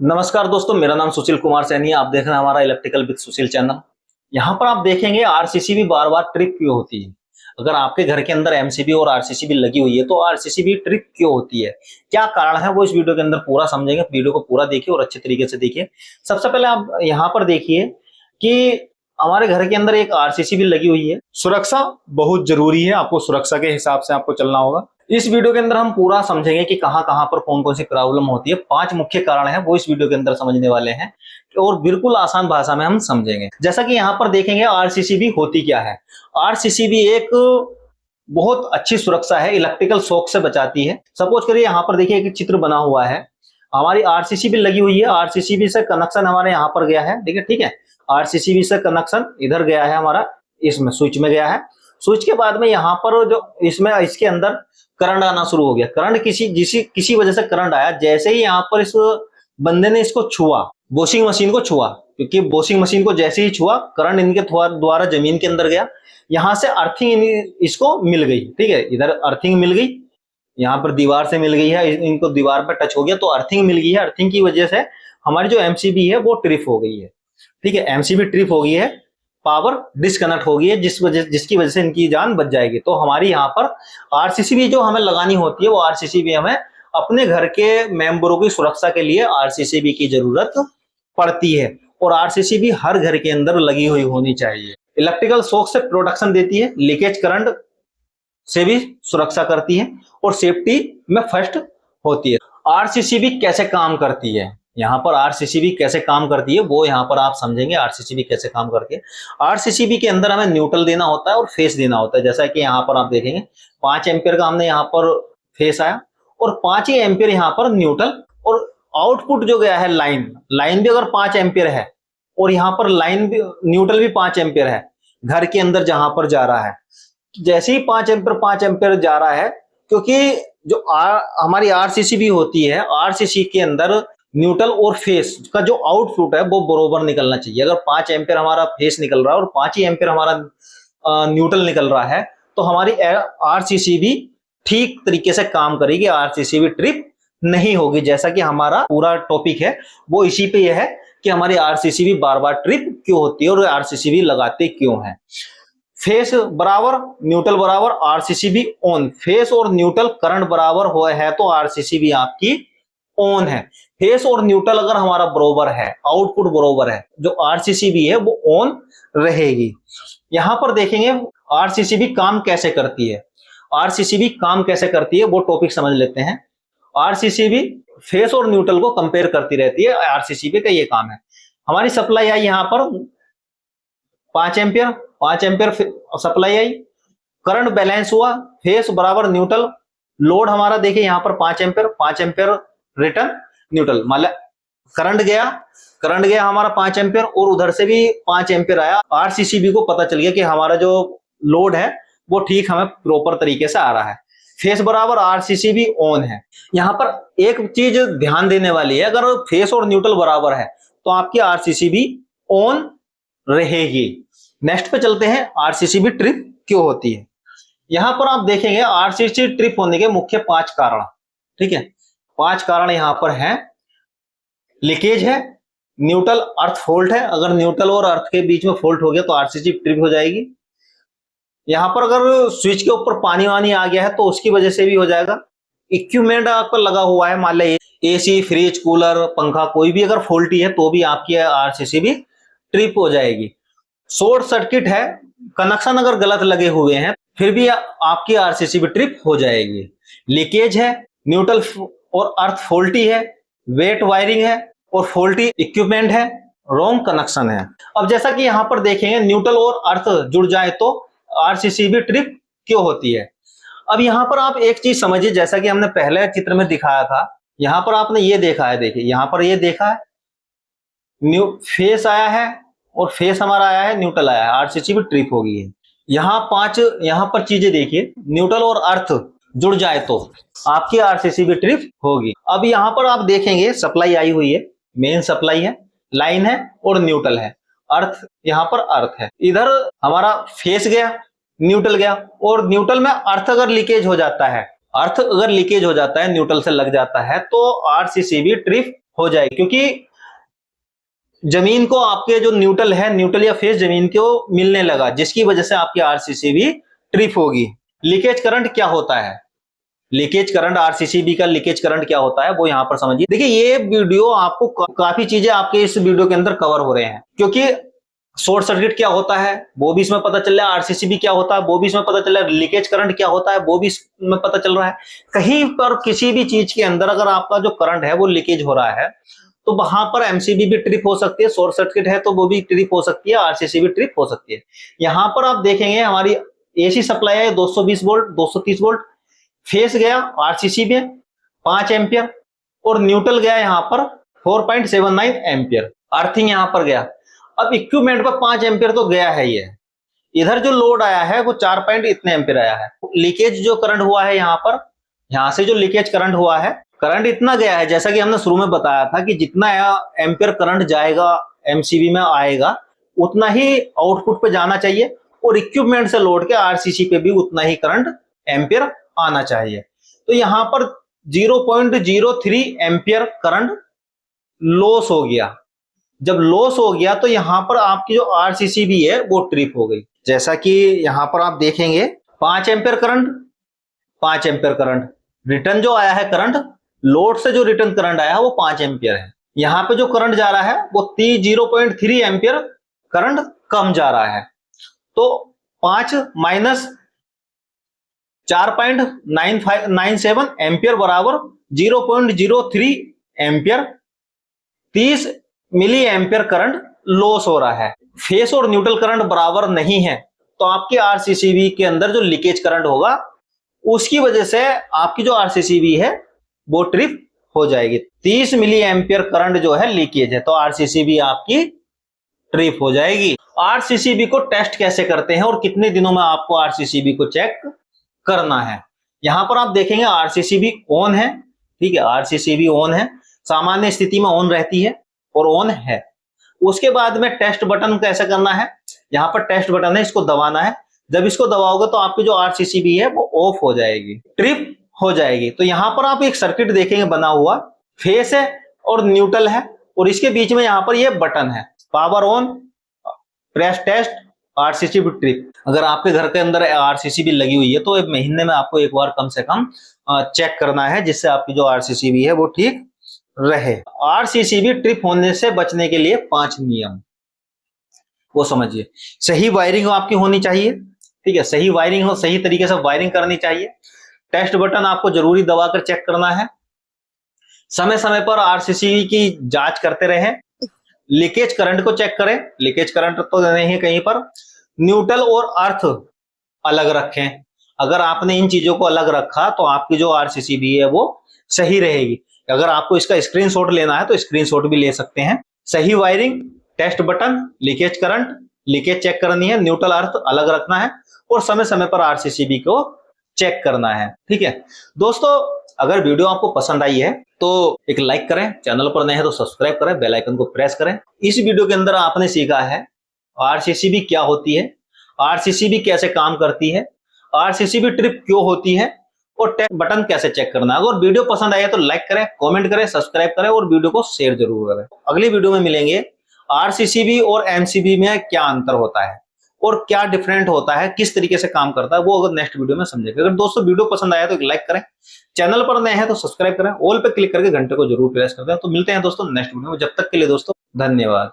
नमस्कार दोस्तों, मेरा नाम सुशील कुमार सैनी है। आप देख रहे हैं हमारा इलेक्ट्रिकल विद सुशील चैनल। यहाँ पर आप देखेंगे आरसीसीबी बार बार ट्रिप क्यों होती है। अगर आपके घर के अंदर एमसीबी और आरसीसीबी लगी हुई है तो आरसीसीबी ट्रिप क्यों होती है, क्या कारण है, वो इस वीडियो के अंदर पूरा समझेंगे। वीडियो को पूरा देखिए और अच्छे तरीके से देखिए। सबसे पहले आप यहाँ पर देखिए कि हमारे घर के अंदर एक आरसीसीबी लगी हुई है। सुरक्षा बहुत जरूरी है, आपको सुरक्षा के हिसाब से आपको चलना होगा। इस वीडियो के अंदर हम पूरा समझेंगे कि कहां कहां पर कौन कौन सी प्रॉब्लम होती है। 5 मुख्य कारण है वो इस वीडियो के अंदर समझने वाले हैं और बिल्कुल आसान भाषा में हम समझेंगे। जैसा कि यहाँ पर देखेंगे आरसीसीबी होती क्या है। आरसीसीबी एक बहुत अच्छी सुरक्षा है, इलेक्ट्रिकल शॉक से बचाती है। सपोज करिए यहाँ पर देखिए एक चित्र बना हुआ है, हमारी आरसीसीबी लगी हुई है। आरसीसीबी से कनेक्शन हमारे यहाँ पर गया है, देखिए ठीक है। आरसीसीबी से कनेक्शन इधर गया है हमारा, इसमें स्विच में गया है। स्विच के बाद में यहाँ पर जो इसमें इसके अंदर करंट आना शुरू हो गया। करंट किसी वजह से करंट आया। जैसे ही यहाँ पर इस बंदे ने इसको छुआ, वॉशिंग मशीन को छुआ, क्योंकि वॉशिंग मशीन को जैसे ही छुआ करंट इनके द्वारा जमीन के अंदर गया। यहाँ से अर्थिंग इसको मिल गई, ठीक है। इधर अर्थिंग मिल गई, यहाँ पर दीवार से मिल गई है, इनको दीवार पर टच हो गया तो अर्थिंग मिल गई है। अर्थिंग की वजह से हमारी जो एमसीबी है वो ट्रिप हो गई है, ठीक है। एमसीबी ट्रिप हो गई है, पावर डिस्कनेक्ट हो गई है, जिसकी वजह से इनकी जान बच जाएगी। तो हमारी यहाँ पर आरसीसीबी जो हमें लगानी होती है वो आरसीसीबी हमें अपने घर के मेंबरों की सुरक्षा के लिए आरसीसीबी की जरूरत पड़ती है और आरसीसीबी हर घर के अंदर लगी हुई होनी चाहिए। इलेक्ट्रिकल शॉक से प्रोटेक्शन देती है, लीकेज करंट से भी सुरक्षा करती है और सेफ्टी में फर्स्ट होती है। आरसीसीबी कैसे काम करती है, यहाँ पर आरसीसीबी कैसे काम करती है वो यहाँ पर आप समझेंगे। आरसीसीबी कैसे काम करती है। आरसीसीबी के अंदर हमें न्यूट्रल देना होता है और फेस देना होता है। जैसा कि यहाँ पर आप देखेंगे 5 एम्पियर का हमने यहाँ पर फेस आया और 5 ही एम्पियर यहाँ पर न्यूट्रल। और आउटपुट जो गया है लाइन भी अगर 5 एम्पियर है और यहाँ पर लाइन भी न्यूट्रल भी 5 एम्पियर है घर के अंदर जहां पर जा रहा है। जैसे ही 5 एम्पियर जा रहा है, क्योंकि जो हमारी आरसीसीबी होती है, आरसीसी के अंदर न्यूट्रल और फेस का जो आउटपुट है वो बरोबर निकलना चाहिए। अगर 5 एम्पियर हमारा फेस निकल रहा है और 5 ही एम्पियर हमारा न्यूट्रल निकल रहा है तो हमारी आरसीसीबी ठीक तरीके से काम करेगी, आरसीसीबी ट्रिप नहीं होगी। जैसा कि हमारा पूरा टॉपिक है वो इसी पे यह है कि हमारी आरसीसीबी बार बार ट्रिप क्यों होती है और आरसीसीबी लगाते क्यों है। फेस बराबर न्यूट्रल बराबर आरसीसीबी ऑन। फेस और न्यूट्रल करंट बराबर हुआ है तो आरसीसीबी आपकी ऑन है। फेस और न्यूट्रल अगर हमारा बराबर है, आउटपुट बराबर है, जो आरसीसीबी है वो ऑन रहेगी। यहां पर देखेंगे आरसीसीबी काम कैसे करती है। आरसीसीबी काम कैसे करती है वो टॉपिक समझ लेते हैं। आरसीसीबी फेस और न्यूट्रल को कंपेयर करती रहती है, आरसीसीबी का ये काम है। हमारी सप्लाई आई यहाँ पर 5 ampere supply I, current balance हुआ, फेस बराबर न्यूट्रल, लोड हमारा देखिए यहाँ पर 5 एम्पियर रिटर्न न्यूट्रल, मतलब करंट गया हमारा 5 एम्पियर और उधर से भी 5 एम्पियर आया। आरसीसीबी को पता चल गया कि हमारा जो लोड है वो ठीक हमें प्रॉपर तरीके से आ रहा है। फेस बराबर आरसीसीबी ऑन है। यहाँ पर एक चीज ध्यान देने वाली है, अगर फेस और न्यूट्रल बराबर है तो आपकी आरसीसीबी ऑन रहेगी। नेक्स्ट पे चलते हैं, आरसीसीबी ट्रिप क्यों होती है। यहां पर आप देखेंगे आरसीसीबी ट्रिप होने के मुख्य 5 कारण, ठीक है। 5 कारण यहां पर हैं। लीकेज है, न्यूट्रल अर्थ फॉल्ट है, अगर न्यूट्रल और अर्थ के बीच में फॉल्ट हो गया तो आरसीसीबी ट्रिप हो जाएगी। यहां पर अगर स्विच के ऊपर पानी वानी आ गया है तो उसकी वजह से भी हो जाएगा। इक्विपमेंट आपका लगा हुआ है, मान लीजिए एसी, फ्रिज, कूलर, पंखा, कोई भी अगर फॉल्टी है तो भी आपकी आरसीसीबी ट्रिप हो जाएगी। शॉर्ट सर्किट है, कनेक्शन अगर गलत लगे हुए हैं फिर भी आपकी आरसीसीबी ट्रिप हो जाएगी। लीकेज है, न्यूट्रल और अर्थ फॉल्टी है, वेट वायरिंग है और फॉल्टी इक्विपमेंट है, रॉन्ग कनेक्शन है। अब जैसा कि यहां पर देखेंगे न्यूट्रल और अर्थ जुड़ जाए तो आरसीसीबी ट्रिप क्यों होती है। अब यहां पर आप एक चीज समझिए, जैसा कि हमने पहले चित्र में दिखाया था, यहां पर आपने ये देखा है, देखिए यहां पर ये देखा है फेस आया है और फेस हमारा आया है, न्यूट्रल आया है, आरसीसीबी ट्रिप हो गई है। यहां पर चीजें देखिए, न्यूट्रल और अर्थ जुड़ जाए तो आपकी आरसीसीबी ट्रिप होगी। अब यहां पर आप देखेंगे सप्लाई आई हुई है, मेन सप्लाई है, लाइन है और न्यूट्रल है, अर्थ यहाँ पर अर्थ है। इधर हमारा फेस गया, न्यूट्रल गया, और न्यूट्रल में अर्थ अगर लीकेज हो जाता है, न्यूट्रल से लग जाता है तो आरसीसीबी ट्रिप हो जाएगी, क्योंकि जमीन को आपके जो न्यूट्रल है, न्यूट्रल या फेस जमीन को मिलने लगा, जिसकी वजह से आपकी आरसीसीबी ट्रिप होगी। लीकेज करंट क्या होता है? लीकेज करंट, आरसीसीबी का लीकेज करंट क्या होता है वो यहां पर समझिए। देखिए ये वीडियो आपको काफी चीजें आपके इस वीडियो के अंदर कवर हो रहे हैं, क्योंकि शॉर्ट सर्किट क्या होता है वो भी इसमें पता चल रहा है, आरसीसीबी क्या होता है वो भी इसमें पता चल रहा है, लीकेज करंट क्या होता है वो भी इसमें पता चल रहा है। कहीं पर किसी भी चीज के अंदर अगर आपका जो करंट है वो लीकेज हो रहा है तो वहां पर एमसीबी भी ट्रिप हो सकती है, शॉर्ट सर्किट है तो वो भी ट्रिप हो सकती है, आरसीसीबी ट्रिप हो सकती है। यहां पर आप देखेंगे हमारी एसी सप्लाई है 220 वोल्ट 230 वोल्ट, फेस गया आरसीसी में 5 एम्पियर और न्यूट्रल गया यहां पर 4.79 एम्पियर, अर्थिंग यहां पर गया। अब इक्विपमेंट पर 5 एम्पियर तो गया है, ये इधर जो लोड आया है वो 4 पॉइंट इतने एम्पियर आया है। लीकेज जो करंट हुआ है यहां पर, यहां से जो लीकेज करंट हुआ है, करंट इतना गया है, जैसा कि हमने शुरू में बताया था कि जितना एम्पियर करंट जाएगा एमसीबी में आएगा उतना ही आउटपुट पे जाना चाहिए, और इक्विपमेंट से लोड के आरसीसी पे भी उतना ही करंट एम्पियर आना चाहिए। तो यहां पर 0.03 एम्पियर करंट लॉस हो गया। जब लॉस हो गया तो यहां पर आपकी जो आरसीसी भी है वो ट्रिप हो गई। जैसा कि यहां पर आप देखेंगे 5 ampere current, 5 ampere current return जो आया है, करंट लोड से जो रिटर्न करंट आया है वो 5 एम्पियर है। यहां पे जो करंट जा रहा है वो 0.3 एम्पियर करंट कम जा रहा है। तो 5 माइनस 4.97 एम्पियर बराबर 0.03 ampere, 30 milli ampere current loss हो रहा है। फेस और न्यूट्रल करंट बराबर नहीं है तो आपकी आरसीसीबी के अंदर जो लीकेज करंट होगा उसकी वजह से आपकी जो आरसीसीबी है वो ट्रिप हो जाएगी। 30 मिली एम्पियर करंट जो है लीकेज है तो आरसीसीबी आपकी ट्रिप हो जाएगी। आरसीसीबी को टेस्ट कैसे करते हैं और कितने दिनों में आपको आरसीसीबी को चेक करना है? यहां पर आप देखेंगे आरसीसीबी ऑन है, ठीक है, आरसीसीबी ऑन है, सामान्य स्थिति में ऑन रहती है और ऑन है। उसके बाद में टेस्ट बटन कैसे करना है? यहां पर टेस्ट बटन है, इसको दबाना है। जब इसको दबाओगे तो आपकी जो आरसीसीबी है वो ऑफ हो जाएगी, ट्रिप हो जाएगी। तो यहां पर आप एक सर्किट देखेंगे बना हुआ, फेस है और न्यूट्रल है और इसके बीच में यहां पर ये बटन है, power on, press test, RCCB trip. अगर आपके घर के अंदर आरसीसीबी लगी हुई है तो एक महीने में आपको एक बार कम से कम चेक करना है, जिससे आपकी जो आरसीसीबी है वो ठीक रहे। आरसीसीबी ट्रिप होने से बचने के लिए 5 नियम वो समझिए। सही वायरिंग आपकी होनी चाहिए, ठीक है, सही वायरिंग हो, सही तरीके से वायरिंग करनी चाहिए। टेस्ट बटन आपको जरूरी दबाकर चेक करना है। समय समय पर आरसीसीबी की जांच करते रहें। लीकेज करंट को चेक करें, लीकेज करंट तो नहीं है कहीं पर। न्यूट्रल और अर्थ अलग रखें। अगर आपने इन चीजों को अलग रखा तो आपकी जो आरसीसीबी है वो सही रहेगी। अगर आपको इसका स्क्रीनशॉट लेना है तो स्क्रीनशॉट भी ले सकते हैं। सही wiring, test button, leakage current, leakage check करनी है, न्यूट्रल अर्थ अलग रखना है और समय समय पर आरसीसीबी को चेक करना है, ठीक है। दोस्तों अगर वीडियो आपको पसंद आई है तो एक लाइक करें, चैनल पर नए हैं तो सब्सक्राइब करें, बेल आइकन को प्रेस करें। इस वीडियो के अंदर आपने सीखा है आरसीसीबी क्या होती है, आरसीसीबी कैसे काम करती है, आरसीसीबी ट्रिप क्यों होती है और टेस्ट बटन कैसे चेक करना है। अगर वीडियो पसंद आया तो लाइक करें, कमेंट करें, सब्सक्राइब करें और वीडियो को शेयर जरूर करें। अगली वीडियो में मिलेंगे आरसीसीबी और एमसीबी में क्या अंतर होता है और क्या डिफरेंट होता है, किस तरीके से काम करता है, वो अगर नेक्स्ट वीडियो में समझेंगे। अगर दोस्तों वीडियो पसंद आया तो एक लाइक करें, चैनल पर नए हैं तो सब्सक्राइब करें, ऑल पे क्लिक करके घंटे को जरूर प्रेस कर दें। तो मिलते हैं दोस्तों नेक्स्ट वीडियो में, जब तक के लिए दोस्तों धन्यवाद।